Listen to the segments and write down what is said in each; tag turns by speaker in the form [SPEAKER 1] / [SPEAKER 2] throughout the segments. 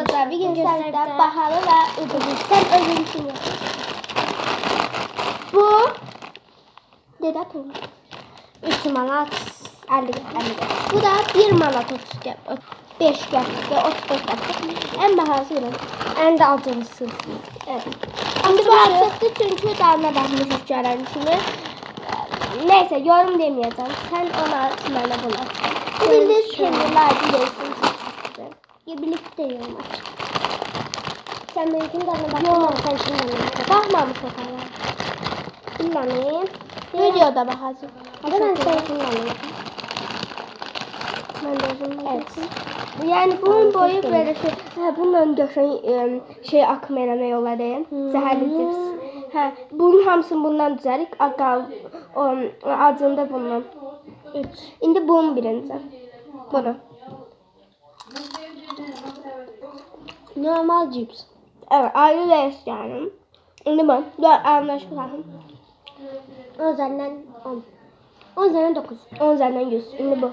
[SPEAKER 1] arkadaşlar bir gün sınıfta Bahalı ve Ucuz. Sen özün için yapın. Bu dede pul. 3 manat 50 Bu da 1 manat 30 qəpik. 5 qəpik, 35 qəpik. En bahalısı bu.
[SPEAKER 2] En de acılısı.
[SPEAKER 1] Evet. Şimdi bu açıktı çünkü dalına bakmışız gören kimi. Neyse yorum demeyeceğim. Sen ona bana bunu at. Bu bildiğiniz kendiler bilirsin.
[SPEAKER 2] Ya birlikte yiyorum aç.
[SPEAKER 1] Sen benimkini dalına bak.
[SPEAKER 2] Yok sen şimdi anne.
[SPEAKER 1] Bakmamış o kadar.
[SPEAKER 2] Bilmem.
[SPEAKER 1] Videoda bakacağım.
[SPEAKER 2] Hadi ben sen şimdi anne.
[SPEAKER 1] Ben de özüm. Evet. Yani bunun boyu böyle şey. Ha, bunun döşen şey akım eləmək olar. Zəhərli cips. Ha, bunun hamısını bundan düzərik. Acında bundan. 3. İndi bunun birinci. Bunu.
[SPEAKER 2] Normal cips.
[SPEAKER 1] Evet, ayrı leş yani. İndi bu. 4 anlaşılan.
[SPEAKER 2] 10 üzerinden 10. 10 üzerinden 9.
[SPEAKER 1] 10 üzerinden 100. İndi bu.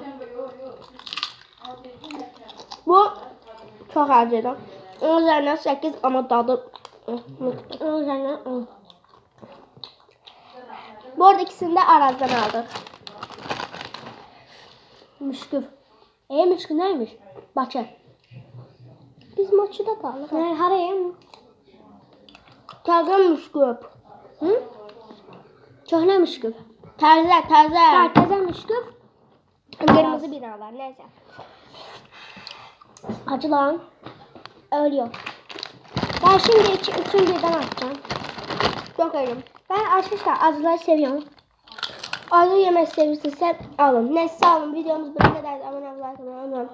[SPEAKER 1] Bu çok acıdı. 10 üzerinden 8 ama tadı
[SPEAKER 2] 10 üzerinden 10.
[SPEAKER 1] Bu arada ikisini de Araz'dan aldık.
[SPEAKER 2] Müşküf. Müşküf neymiş? Bakı.
[SPEAKER 1] Biz Bakıda kaldık.
[SPEAKER 2] Ne haraya?
[SPEAKER 1] Taze müşküp.
[SPEAKER 2] Hı? Köhne müşküf.
[SPEAKER 1] Taze.
[SPEAKER 2] Herkese müşküf.
[SPEAKER 1] Kırmızı binalar neyse.
[SPEAKER 2] Acı lan. Ölüyor. Ben şimdi üçünü birden atacağım.
[SPEAKER 1] Çok elim.
[SPEAKER 2] Ben arkadaşlar acıları seviyorum.
[SPEAKER 1] Acı yemek seviyorsanız alın. Neyse alın. Videomuz bu kadar. Abone olmayı unutmayın.